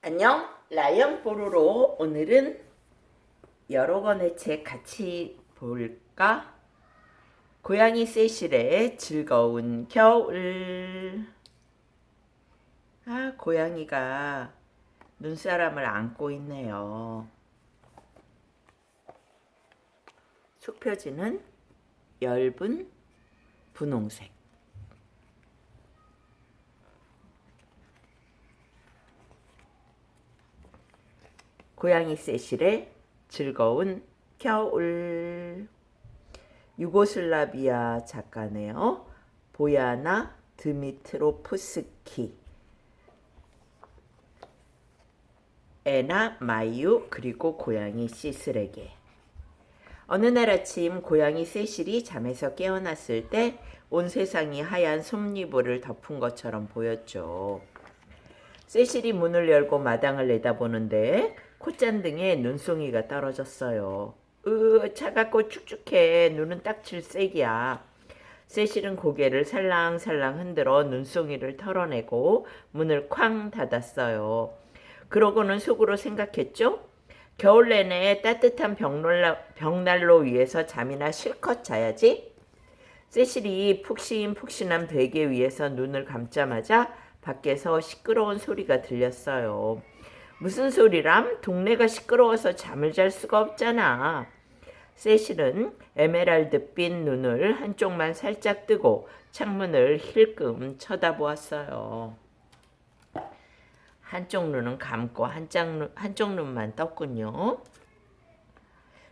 안녕, 라이언 뽀로로. 오늘은 여러 권의 책 같이 볼까? 고양이 세실의 즐거운 겨울. 고양이가 눈사람을 안고 있네요. 속표지는 엷은 분홍색. 고양이 세실의 즐거운 겨울. 유고슬라비아 작가네요. 보야나 드미트로프스키, 애나 마이유, 그리고 고양이 시슬에게. 어느 날 아침 고양이 세실이 잠에서 깨어났을 때 온 세상이 하얀 솜니보를 덮은 것처럼 보였죠. 세실이 문을 열고 마당을 내다보는데 콧잔등에 눈송이가 떨어졌어요. 차갑고 축축해. 눈은 딱 질색이야. 세실은 고개를 살랑살랑 흔들어 눈송이를 털어내고 문을 쾅 닫았어요. 그러고는 속으로 생각했죠. 겨울 내내 따뜻한 벽난로 위에서 잠이나 실컷 자야지. 세실이 푹신푹신한 베개 위에서 눈을 감자마자 밖에서 시끄러운 소리가 들렸어요. 무슨 소리람? 동네가 시끄러워서 잠을 잘 수가 없잖아. 세실은 에메랄드빛 눈을 한쪽만 살짝 뜨고 창문을 힐끔 쳐다보았어요. 한쪽 눈은 감고 한쪽 눈만 떴군요.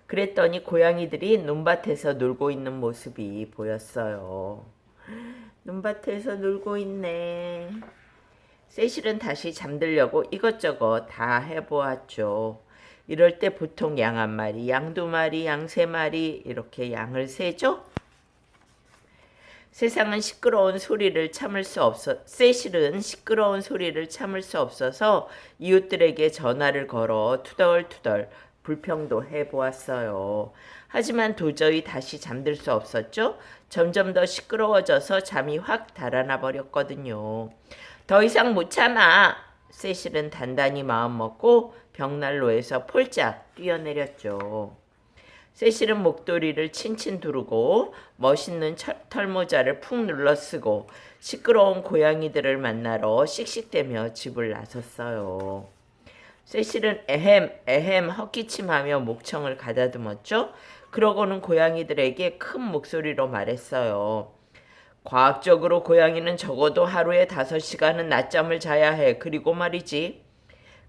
그랬더니 고양이들이 눈밭에서 놀고 있는 모습이 보였어요. 눈밭에서 놀고 있네. 세실은 다시 잠들려고 이것저것 다 해보았죠. 이럴 때 보통 양 한 마리, 양 두 마리, 양 세 마리 이렇게 양을 세죠. 세실은 시끄러운 소리를 참을 수 없어서 이웃들에게 전화를 걸어 투덜투덜 불평도 해보았어요. 하지만 도저히 다시 잠들 수 없었죠. 점점 더 시끄러워져서 잠이 확 달아나 버렸거든요. 더 이상 못 참아. 세실은 단단히 마음먹고 벽난로에서 폴짝 뛰어내렸죠. 세실은 목도리를 친친 두르고 멋있는 털모자를 푹 눌러쓰고 시끄러운 고양이들을 만나러 씩씩대며 집을 나섰어요. 세실은 에헴 헛기침하며 목청을 가다듬었죠. 그러고는 고양이들에게 큰 목소리로 말했어요. 과학적으로 고양이는 적어도 하루에 5시간은 낮잠을 자야 해. 그리고 말이지.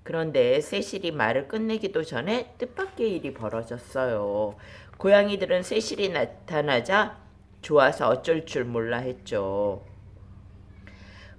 그런데 세실이 말을 끝내기도 전에 뜻밖의 일이 벌어졌어요. 고양이들은 세실이 나타나자 좋아서 어쩔 줄 몰라 했죠.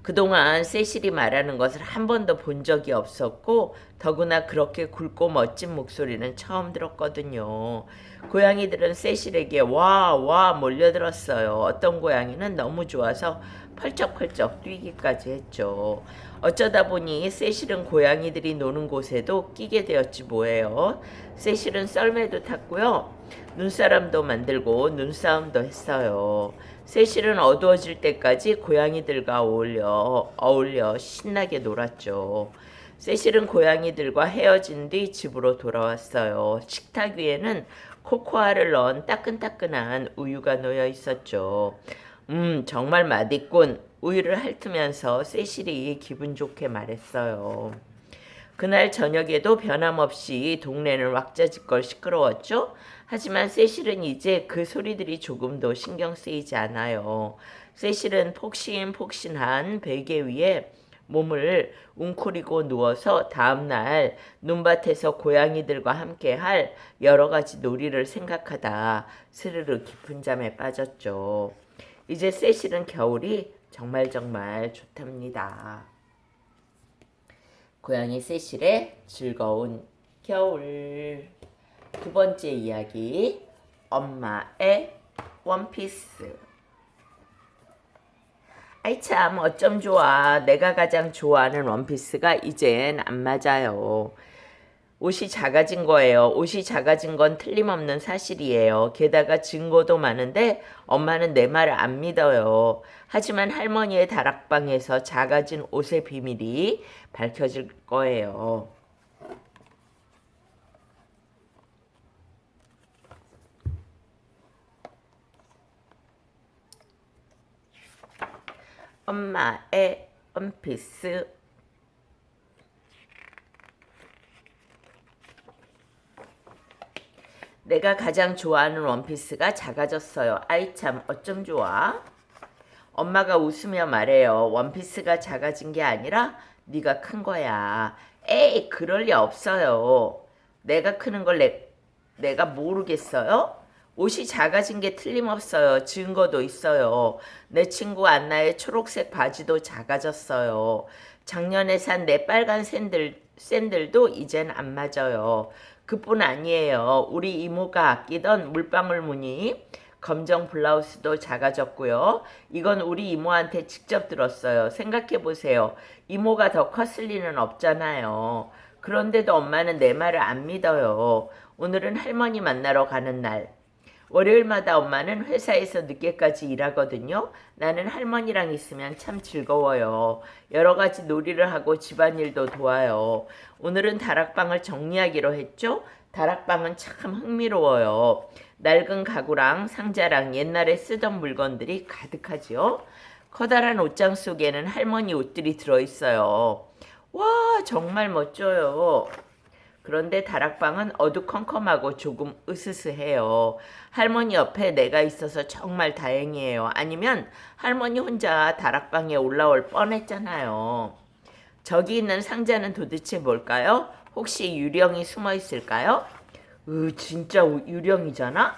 그동안 세실이 말하는 것을 한 번도 본 적이 없었고 더구나 그렇게 굵고 멋진 목소리는 처음 들었거든요. 고양이들은 세실에게 와 몰려들었어요. 어떤 고양이는 너무 좋아서 펄쩍펄쩍 뛰기까지 했죠. 어쩌다 보니 세실은 고양이들이 노는 곳에도 끼게 되었지 뭐예요. 세실은 썰매도 탔고요. 눈사람도 만들고 눈싸움도 했어요. 세실은 어두워질 때까지 고양이들과 어울려 신나게 놀았죠. 세실은 고양이들과 헤어진 뒤 집으로 돌아왔어요. 식탁 위에는 코코아를 넣은 따끈따끈한 우유가 놓여 있었죠. 정말 맛있군. 우유를 핥으면서 세실이 기분 좋게 말했어요. 그날 저녁에도 변함없이 동네는 왁자지껄 시끄러웠죠. 하지만 세실은 이제 그 소리들이 조금도 신경 쓰이지 않아요. 세실은 폭신폭신한 베개 위에 몸을 웅크리고 누워서 다음날 눈밭에서 고양이들과 함께 할 여러 가지 놀이를 생각하다 스르르 깊은 잠에 빠졌죠. 이제 세실은 겨울이 정말 좋답니다. 고양이 세실의 즐거운 겨울. 두 번째 이야기, 엄마의 원피스. 아이 참 어쩜 좋아. 내가 가장 좋아하는 원피스가 이젠 안 맞아요. 옷이 작아진 거예요. 옷이 작아진 건 틀림없는 사실이에요. 게다가 증거도 많은데 엄마는 내 말을 안 믿어요. 하지만 할머니의 다락방에서 작아진 옷의 비밀이 밝혀질 거예요. 엄마의 원피스. 내가 가장 좋아하는 원피스가 작아졌어요. 아이 참 어쩜 좋아. 엄마가 웃으며 말해요. 원피스가 작아진 게 아니라 네가 큰 거야. 에이 그럴 리 없어요. 내가 크는 걸 내가 모르겠어요? 옷이 작아진 게 틀림없어요. 증거도 있어요. 내 친구 안나의 초록색 바지도 작아졌어요. 작년에 산 내 빨간 샌들도 이젠 안 맞아요. 그뿐 아니에요. 우리 이모가 아끼던 물방울 무늬 검정 블라우스도 작아졌고요. 이건 우리 이모한테 직접 들었어요. 생각해보세요. 이모가 더 컸을 리는 없잖아요. 그런데도 엄마는 내 말을 안 믿어요. 오늘은 할머니 만나러 가는 날. 월요일마다 엄마는 회사에서 늦게까지 일하거든요. 나는 할머니랑 있으면 참 즐거워요. 여러 가지 놀이를 하고 집안일도 도와요. 오늘은 다락방을 정리하기로 했죠? 다락방은 참 흥미로워요. 낡은 가구랑 상자랑 옛날에 쓰던 물건들이 가득하지요. 커다란 옷장 속에는 할머니 옷들이 들어있어요. 와, 정말 멋져요. 그런데 다락방은 어두컴컴하고 조금 으스스해요. 할머니 옆에 내가 있어서 정말 다행이에요. 아니면 할머니 혼자 다락방에 올라올 뻔했잖아요. 저기 있는 상자는 도대체 뭘까요? 혹시 유령이 숨어 있을까요? 진짜 유령이잖아?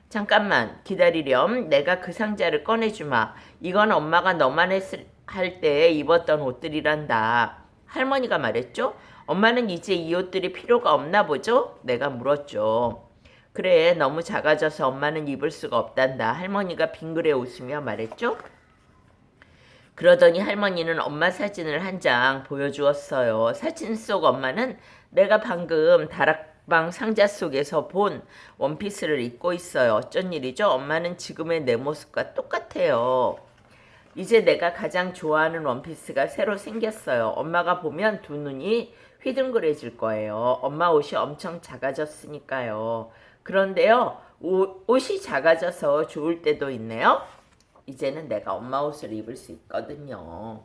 잠깐만 기다리렴. 내가 그 상자를 꺼내주마. 이건 엄마가 너만 할 때 입었던 옷들이란다. 할머니가 말했죠? 엄마는 이제 이 옷들이 필요가 없나 보죠? 내가 물었죠. 그래, 너무 작아져서 엄마는 입을 수가 없단다. 할머니가 빙그레 웃으며 말했죠. 그러더니 할머니는 엄마 사진을 한 장 보여주었어요. 사진 속 엄마는 내가 방금 다락방 상자 속에서 본 원피스를 입고 있어요. 어쩐 일이죠? 엄마는 지금의 내 모습과 똑같아요. 이제 내가 가장 좋아하는 원피스가 새로 생겼어요. 엄마가 보면 두 눈이 휘둥그레질 거예요. 엄마 옷이 엄청 작아졌으니까요. 그런데요, 옷이 작아져서 좋을 때도 있네요. 이제는 내가 엄마 옷을 입을 수 있거든요.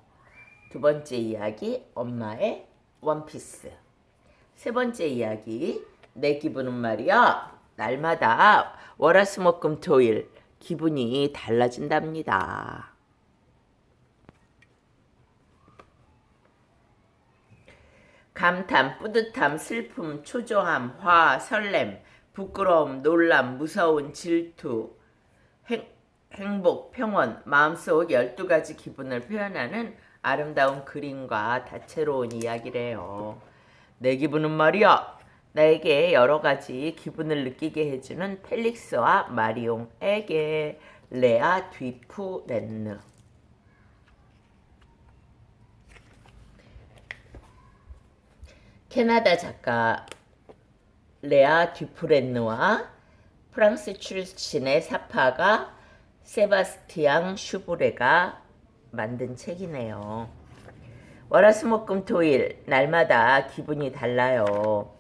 두 번째 이야기, 엄마의 원피스. 세 번째 이야기, 내 기분은 말이야. 날마다 월화수목금토일 기분이 달라진답니다. 감탄, 뿌듯함, 슬픔, 초조함, 화, 설렘, 부끄러움, 놀람, 무서운, 질투, 행복, 평온, 마음속 12가지 기분을 표현하는 아름다운 그림과 다채로운 이야기래요. 내 기분은 말이야. 나에게 여러 가지 기분을 느끼게 해주는 펠릭스와 마리옹에게 레아 뒤푸렌느. 캐나다 작가 레아 뒤푸렌느와 프랑스 출신의 사파가 세바스티앙 슈브레가 만든 책이네요. 월화수목금토일 날마다 기분이 달라요.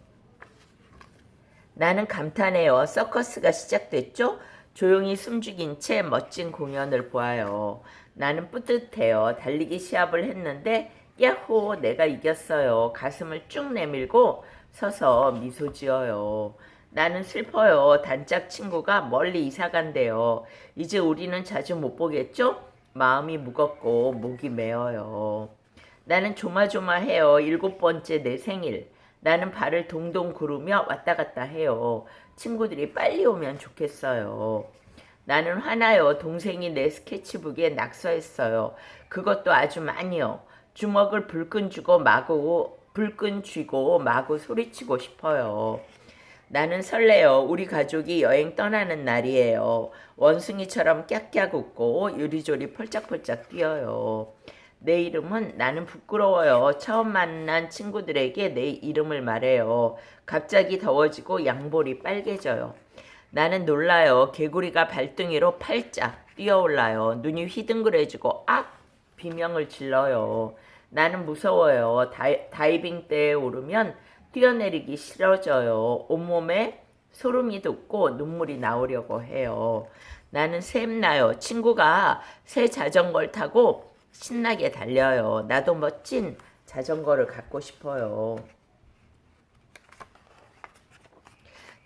나는 감탄해요. 서커스가 시작됐죠? 조용히 숨죽인 채 멋진 공연을 보아요. 나는 뿌듯해요. 달리기 시합을 했는데 야호 내가 이겼어요. 가슴을 쭉 내밀고 서서 미소 지어요. 나는 슬퍼요. 단짝 친구가 멀리 이사 간대요. 이제 우리는 자주 못 보겠죠? 마음이 무겁고 목이 메어요. 나는 조마조마해요. 7번째 내 생일. 나는 발을 동동 구르며 왔다 갔다 해요. 친구들이 빨리 오면 좋겠어요. 나는 화나요. 동생이 내 스케치북에 낙서했어요. 그것도 아주 많이요. 주먹을 불끈 쥐고 마구 소리치고 싶어요. 나는 설레요. 우리 가족이 여행 떠나는 날이에요. 원숭이처럼 깍깍 웃고 요리조리 펄짝펄짝 뛰어요. 내 이름은 나는 부끄러워요. 처음 만난 친구들에게 내 이름을 말해요. 갑자기 더워지고 양볼이 빨개져요. 나는 놀라요. 개구리가 발등위로 팔짝 뛰어올라요. 눈이 휘둥그레지고 악! 비명을 질러요. 나는 무서워요. 다이빙대에 오르면 뛰어내리기 싫어져요. 온몸에 소름이 돋고 눈물이 나오려고 해요. 나는 샘나요. 친구가 새 자전거를 타고 신나게 달려요. 나도 멋진 자전거를 갖고 싶어요.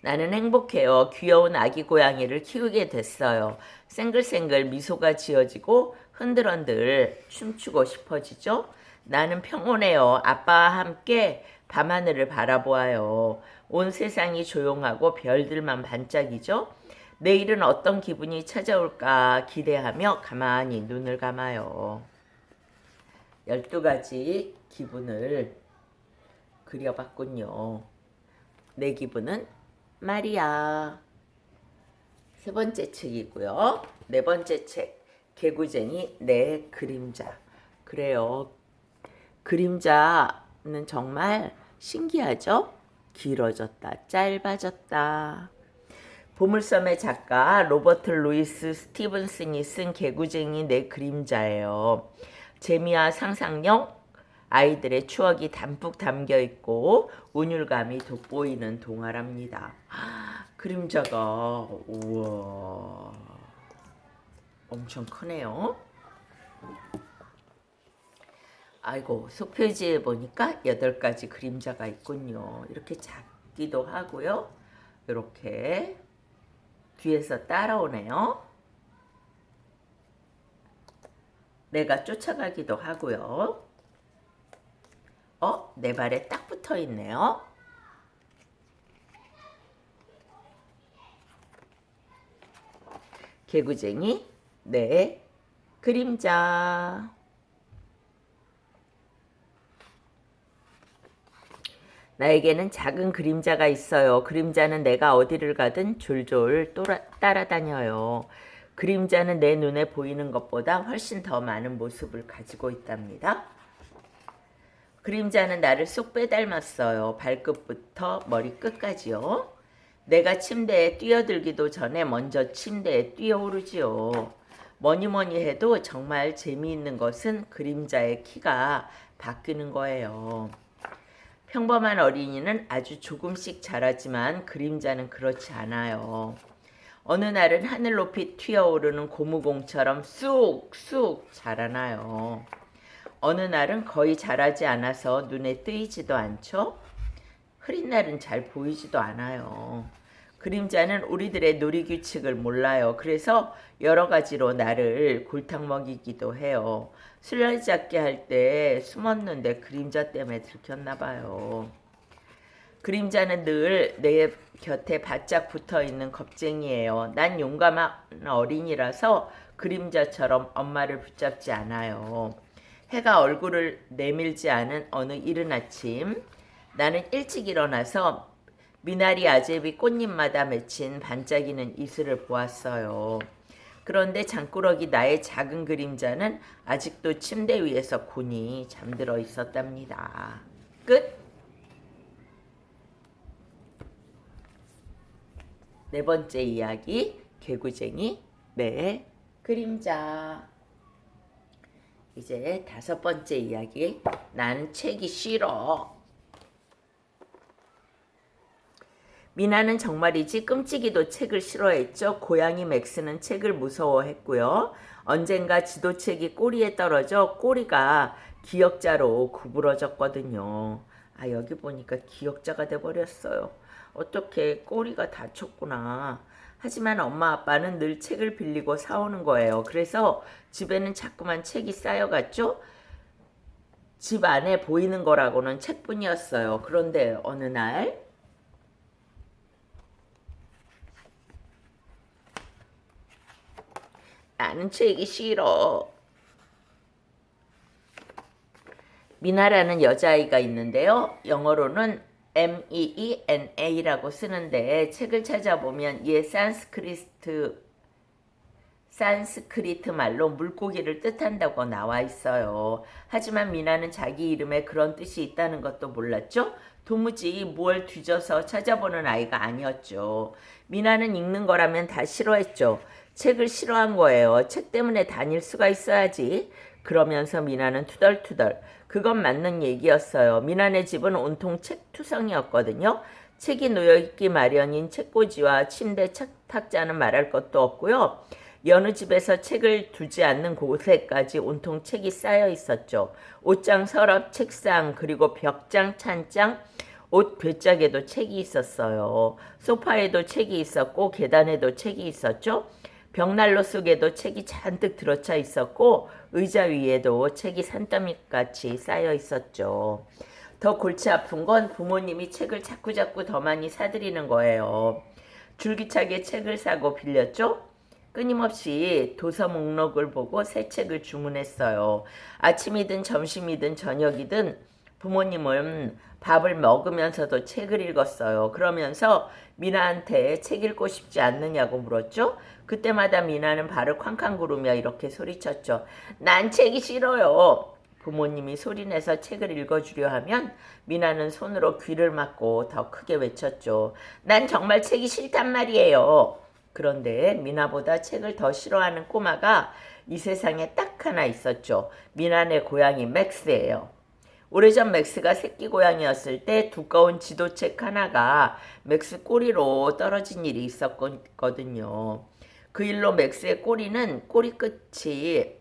나는 행복해요. 귀여운 아기 고양이를 키우게 됐어요. 생글생글 미소가 지어지고 흔들흔들 춤추고 싶어지죠. 나는 평온해요. 아빠와 함께 밤하늘을 바라보아요. 온 세상이 조용하고 별들만 반짝이죠. 내일은 어떤 기분이 찾아올까 기대하며 가만히 눈을 감아요. 12가지 기분을 그려봤군요. 내 기분은 마리아. 세 번째 책이고요. 네 번째 책, 개구쟁이 내 그림자. 그래요. 그림자는 정말 신기하죠? 길어졌다, 짧아졌다. 보물섬의 작가 로버트 루이스 스티븐슨이 쓴 개구쟁이 내 그림자예요. 재미와 상상력, 아이들의 추억이 담뿍 담겨 있고 운율감이 돋보이는 동화랍니다. 그림자가 우와 엄청 크네요. 아이고, 속표지에 보니까 8가지 그림자가 있군요. 이렇게 작기도 하고요. 이렇게 뒤에서 따라오네요. 내가 쫓아가기도 하고요. 내 발에 딱 붙어 있네요. 개구쟁이 내 그림자. 나에게는 작은 그림자가 있어요. 그림자는 내가 어디를 가든 졸졸 따라다녀요. 그림자는 내 눈에 보이는 것보다 훨씬 더 많은 모습을 가지고 있답니다. 그림자는 나를 쏙 빼닮았어요. 발끝부터 머리끝까지요. 내가 침대에 뛰어들기도 전에 먼저 침대에 뛰어오르지요. 뭐니 해도 정말 재미있는 것은 그림자의 키가 바뀌는 거예요. 평범한 어린이는 아주 조금씩 자라지만 그림자는 그렇지 않아요. 어느 날은 하늘 높이 튀어오르는 고무공처럼 쑥쑥 자라나요. 어느 날은 거의 자라지 않아서 눈에 띄지도 않죠. 흐린 날은 잘 보이지도 않아요. 그림자는 우리들의 놀이규칙을 몰라요. 그래서 여러 가지로 나를 골탕 먹이기도 해요. 술래잡기 할 때 숨었는데 그림자 때문에 들켰나 봐요. 그림자는 늘 내 곁에 바짝 붙어있는 겁쟁이에요. 난 용감한 어린이라서 그림자처럼 엄마를 붙잡지 않아요. 해가 얼굴을 내밀지 않은 어느 이른 아침, 나는 일찍 일어나서 미나리 아제비 꽃잎마다 맺힌 반짝이는 이슬을 보았어요. 그런데 장꾸러기 나의 작은 그림자는 아직도 침대 위에서 곤히 잠들어 있었답니다. 끝! 네 번째 이야기, 개구쟁이 내 그림자. 이제 5번째 이야기, 난 책이 싫어. 미나는 정말이지 끔찍이도 책을 싫어했죠. 고양이 맥스는 책을 무서워했고요. 언젠가 지도책이 꼬리에 떨어져 꼬리가 기역자로 구부러졌거든요. 여기 보니까 기역자가 돼버렸어요. 어떻게 꼬리가 다쳤구나. 하지만 엄마 아빠는 늘 책을 빌리고 사오는 거예요. 그래서 집에는 자꾸만 책이 쌓여갔죠. 집 안에 보이는 거라고는 책뿐이었어요. 그런데 어느 날 나는 책이 싫어. 미나라는 여자아이가 있는데요. 영어로는 MEENA라고 쓰는데 책을 찾아보면 얘 산스크리트 말로 물고기를 뜻한다고 나와 있어요. 하지만 미나는 자기 이름에 그런 뜻이 있다는 것도 몰랐죠? 도무지 뭘 뒤져서 찾아보는 아이가 아니었죠. 미나는 읽는 거라면 다 싫어했죠. 책을 싫어한 거예요. 책 때문에 다닐 수가 있어야지. 그러면서 미나는 투덜투덜. 그건 맞는 얘기였어요. 미나네 집은 온통 책투성이었거든요. 책이 놓여있기 마련인 책꽂이와 침대 탁자는 말할 것도 없고요. 여느 집에서 책을 두지 않는 곳에까지 온통 책이 쌓여 있었죠. 옷장, 서랍, 책상, 그리고 벽장, 찬장, 옷 괴짝에도 책이 있었어요. 소파에도 책이 있었고 계단에도 책이 있었죠. 벽난로 속에도 책이 잔뜩 들어차 있었고 의자 위에도 책이 산더미같이 쌓여 있었죠. 더 골치 아픈 건 부모님이 책을 자꾸자꾸 더 많이 사드리는 거예요. 줄기차게 책을 사고 빌렸죠. 끊임없이 도서 목록을 보고 새 책을 주문했어요. 아침이든 점심이든 저녁이든 부모님은 밥을 먹으면서도 책을 읽었어요. 그러면서 미나한테 책 읽고 싶지 않느냐고 물었죠. 그때마다 미나는 발을 쾅쾅 구르며 이렇게 소리쳤죠. 난 책이 싫어요. 부모님이 소리내서 책을 읽어주려 하면 미나는 손으로 귀를 막고 더 크게 외쳤죠. 난 정말 책이 싫단 말이에요. 그런데 미나보다 책을 더 싫어하는 꼬마가 이 세상에 딱 하나 있었죠. 미나네 고양이 맥스예요. 오래전 맥스가 새끼 고양이였을 때 두꺼운 지도책 하나가 맥스 꼬리로 떨어진 일이 있었거든요. 그 일로 맥스의 꼬리는 꼬리 끝이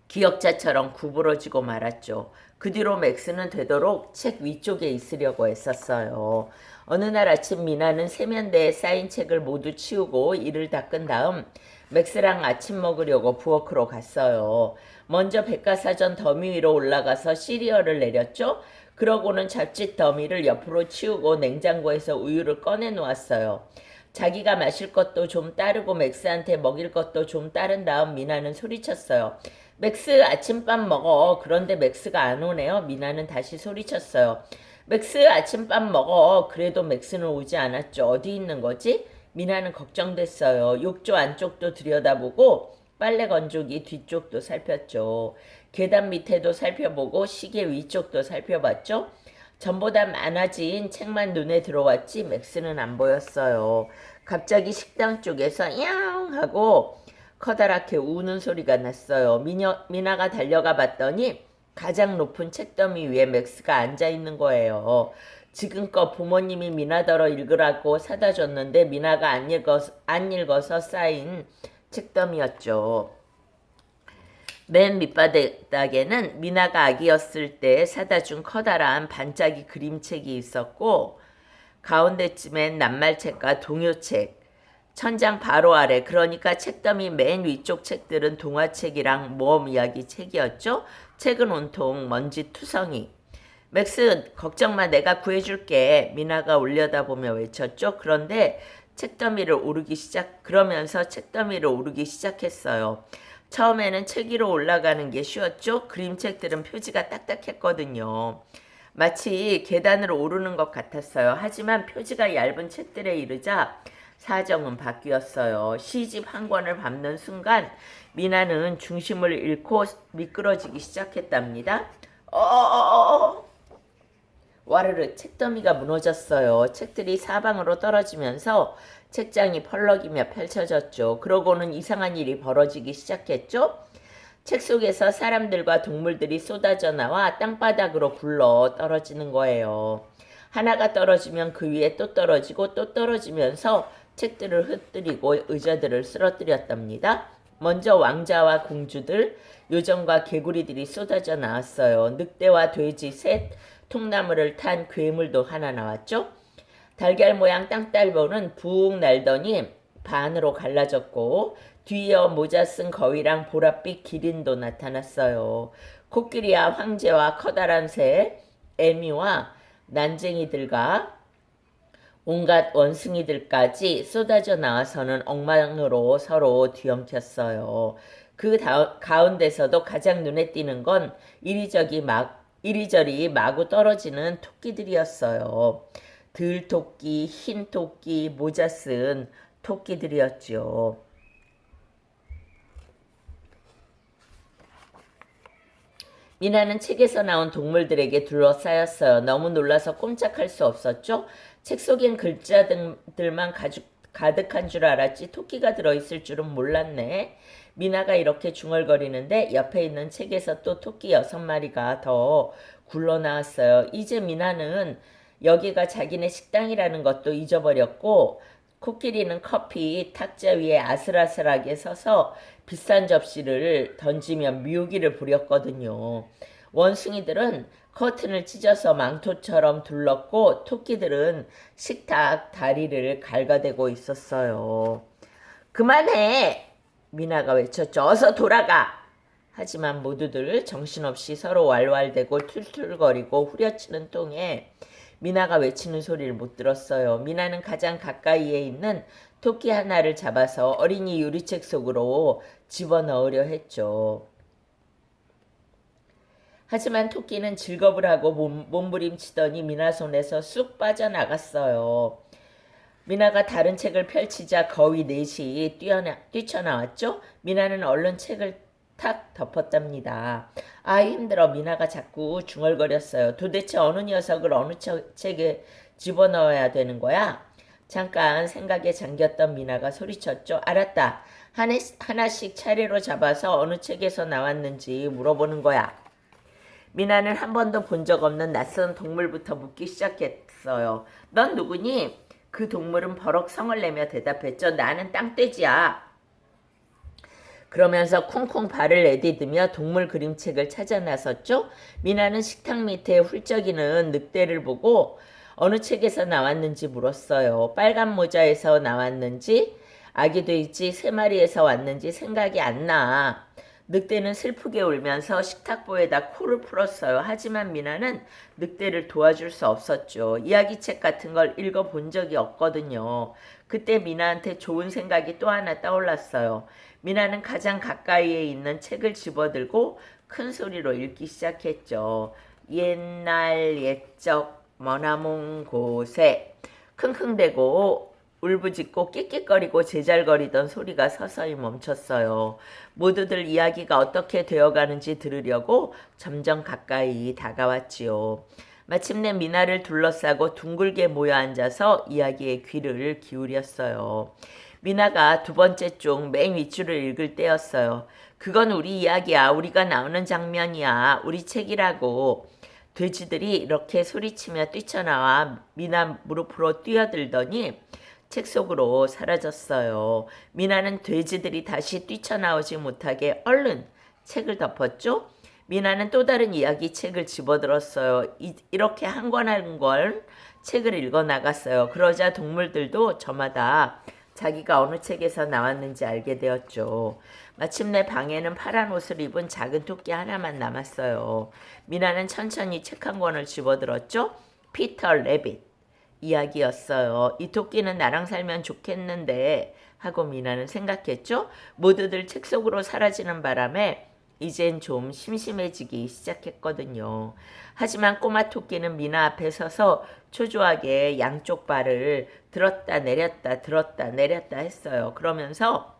기역자처럼 구부러지고 말았죠. 그 뒤로 맥스는 되도록 책 위쪽에 있으려고 했었어요. 어느 날 아침 미나는 세면대에 쌓인 책을 모두 치우고 이를 닦은 다음 맥스랑 아침 먹으려고 부엌으로 갔어요. 먼저 백과사전 더미 위로 올라가서 시리얼을 내렸죠. 그러고는 잡지 더미를 옆으로 치우고 냉장고에서 우유를 꺼내 놓았어요. 자기가 마실 것도 좀 따르고 맥스한테 먹일 것도 좀 따른 다음 미나는 소리쳤어요. 맥스 아침밥 먹어. 그런데 맥스가 안 오네요. 미나는 다시 소리쳤어요. 맥스 아침밥 먹어. 그래도 맥스는 오지 않았죠. 어디 있는 거지? 미나는 걱정됐어요. 욕조 안쪽도 들여다보고 빨래 건조기 뒤쪽도 살폈죠. 계단 밑에도 살펴보고 시계 위쪽도 살펴봤죠. 전보다 많아진 책만 눈에 들어왔지 맥스는 안 보였어요. 갑자기 식당 쪽에서 야옹 하고 커다랗게 우는 소리가 났어요. 미나가 달려가 봤더니 가장 높은 책더미 위에 맥스가 앉아있는 거예요. 지금껏 부모님이 미나더러 읽으라고 사다 줬는데 미나가 안 읽어서 쌓인 책더미였죠. 맨 밑바닥에는 미나가 아기였을 때 사다 준 커다란 반짝이 그림책이 있었고 가운데쯤엔 낱말책과 동요책, 천장 바로 아래, 그러니까 책더미 맨 위쪽 책들은 동화책이랑 모험 이야기 책이었죠. 책은 온통 먼지 투성이. 맥스 걱정마, 내가 구해줄게. 미나가 올려다보며 외쳤죠. 그러면서 책더미를 오르기 시작했어요. 처음에는 책 위로 올라가는 게 쉬웠죠. 그림책들은 표지가 딱딱했거든요. 마치 계단으로 오르는 것 같았어요. 하지만 표지가 얇은 책들에 이르자 사정은 바뀌었어요. 시집 한 권을 밟는 순간 미나는 중심을 잃고 미끄러지기 시작했답니다. 와르르 책더미가 무너졌어요. 책들이 사방으로 떨어지면서 책장이 펄럭이며 펼쳐졌죠. 그러고는 이상한 일이 벌어지기 시작했죠. 책 속에서 사람들과 동물들이 쏟아져 나와 땅바닥으로 굴러 떨어지는 거예요. 하나가 떨어지면 그 위에 또 떨어지고 또 떨어지면서 책들을 흩뜨리고 의자들을 쓰러뜨렸답니다. 먼저 왕자와 공주들, 요정과 개구리들이 쏟아져 나왔어요. 늑대와 돼지 셋, 통나무를 탄 괴물도 하나 나왔죠. 달걀 모양 땅딸보는 붕 날더니 반으로 갈라졌고 뒤이어 모자 쓴 거위랑 보랏빛 기린도 나타났어요. 코끼리와 황제와 커다란 새, 애미와 난쟁이들과 온갖 원숭이들까지 쏟아져 나와서는 엉망으로 서로 뒤엉켰어요. 그 가운데서도 가장 눈에 띄는 건 이리저리 마구 떨어지는 토끼들이었어요. 들토끼, 흰토끼, 모자 쓴 토끼들이었죠. 미나는 책에서 나온 동물들에게 둘러싸였어요. 너무 놀라서 꼼짝할 수 없었죠. 책 속엔 글자들만 가득한 줄 알았지 토끼가 들어있을 줄은 몰랐네. 미나가 이렇게 중얼거리는데 옆에 있는 책에서 또 토끼 6마리가 더 굴러나왔어요. 이제 미나는 여기가 자기네 식당이라는 것도 잊어버렸고 코끼리는 커피 탁자 위에 아슬아슬하게 서서 비싼 접시를 던지며 미우기를 부렸거든요. 원숭이들은 커튼을 찢어서 망토처럼 둘렀고 토끼들은 식탁 다리를 갉아대고 있었어요. 그만해! 미나가 외쳤죠. 어서 돌아가! 하지만 모두들 정신없이 서로 왈왈대고 툴툴거리고 후려치는 통에 미나가 외치는 소리를 못 들었어요. 미나는 가장 가까이에 있는 토끼 하나를 잡아서 어린이 유리책 속으로 집어넣으려 했죠. 하지만 토끼는 즐겁을 하고 몸부림치더니 미나 손에서 쑥 빠져나갔어요. 미나가 다른 책을 펼치자 거위 넷이 뛰쳐나왔죠. 미나는 얼른 책을 탁 덮었답니다. 아 힘들어. 미나가 자꾸 중얼거렸어요. 도대체 어느 녀석을 어느 책에 집어넣어야 되는 거야? 잠깐 생각에 잠겼던 미나가 소리쳤죠. 알았다. 하나씩 차례로 잡아서 어느 책에서 나왔는지 물어보는 거야. 미나는 한 번도 본 적 없는 낯선 동물부터 묻기 시작했어요. 넌 누구니? 그 동물은 버럭 성을 내며 대답했죠. 나는 땅돼지야. 그러면서 콩콩 발을 내디디며 동물 그림책을 찾아 나섰죠. 미나는 식탁 밑에 훌쩍이는 늑대를 보고 어느 책에서 나왔는지 물었어요. 빨간 모자에서 나왔는지 아기 돼지 3마리에서 왔는지 생각이 안 나. 늑대는 슬프게 울면서 식탁보에다 코를 풀었어요. 하지만 미나는 늑대를 도와줄 수 없었죠. 이야기책 같은 걸 읽어본 적이 없거든요. 그때 미나한테 좋은 생각이 또 하나 떠올랐어요. 미나는 가장 가까이에 있는 책을 집어들고 큰 소리로 읽기 시작했죠. 옛날 옛적 머나먼 곳에 킁킁대고 울부짖고 끽끽거리고 제잘거리던 소리가 서서히 멈췄어요. 모두들 이야기가 어떻게 되어가는지 들으려고 점점 가까이 다가왔지요. 마침내 미나를 둘러싸고 둥글게 모여 앉아서 이야기에 귀를 기울였어요. 미나가 2번째 쪽 맨 윗줄을 읽을 때였어요. 그건 우리 이야기야. 우리가 나오는 장면이야. 우리 책이라고. 돼지들이 이렇게 소리치며 뛰쳐나와 미나 무릎으로 뛰어들더니 책 속으로 사라졌어요. 미나는 돼지들이 다시 뛰쳐나오지 못하게 얼른 책을 덮었죠. 미나는 또 다른 이야기 책을 집어들었어요. 이렇게 한 권 한 권 책을 읽어 나갔어요. 그러자 동물들도 저마다 자기가 어느 책에서 나왔는지 알게 되었죠. 마침내 방에는 파란 옷을 입은 작은 토끼 하나만 남았어요. 미나는 천천히 책 한 권을 집어들었죠. 피터 레빗 이야기였어요. 이 토끼는 나랑 살면 좋겠는데 하고 미나는 생각했죠. 모두들 책 속으로 사라지는 바람에 이젠 좀 심심해지기 시작했거든요. 하지만 꼬마 토끼는 미나 앞에 서서 초조하게 양쪽 발을 들었다 내렸다 들었다 내렸다 했어요. 그러면서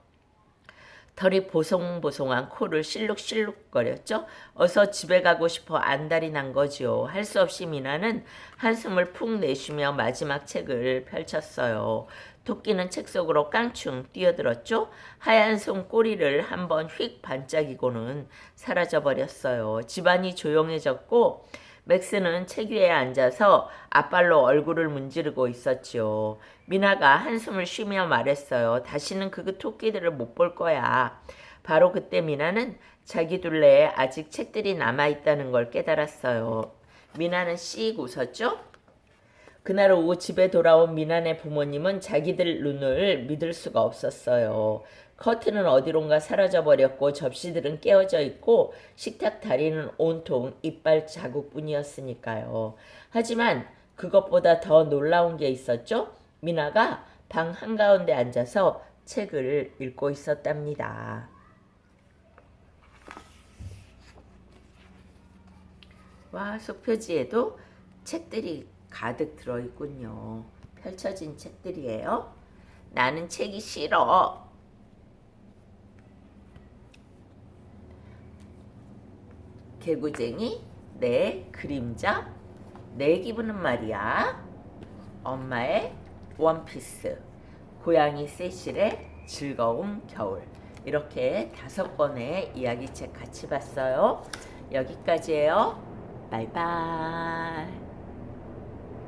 털이 보송보송한 코를 실룩실룩거렸죠. 어서 집에 가고 싶어 안달이 난 거지요. 할 수 없이 미나는 한숨을 푹 내쉬며 마지막 책을 펼쳤어요. 토끼는 책 속으로 깡충 뛰어들었죠. 하얀 손 꼬리를 한번 휙 반짝이고는 사라져버렸어요. 집안이 조용해졌고 맥스는 책 위에 앉아서 앞발로 얼굴을 문지르고 있었지요. 미나가 한숨을 쉬며 말했어요. 다시는 그 토끼들을 못 볼 거야. 바로 그때 미나는 자기 둘레에 아직 책들이 남아있다는 걸 깨달았어요. 미나는 씩 웃었죠. 그날 오후 집에 돌아온 미나네 부모님은 자기들 눈을 믿을 수가 없었어요. 커튼은 어디론가 사라져버렸고 접시들은 깨어져 있고 식탁 다리는 온통 이빨 자국뿐이었으니까요. 하지만 그것보다 더 놀라운 게 있었죠. 미나가 방 한가운데 앉아서 책을 읽고 있었답니다. 와, 속표지에도 책들이 가득 들어있군요. 펼쳐진 책들이에요. 나는 책이 싫어. 개구쟁이, 내 그림자, 내 기분은 말이야. 엄마의 원피스, 고양이 세실의 즐거운 겨울. 이렇게 5권의 이야기책 같이 봤어요. 여기까지예요. 바이바이.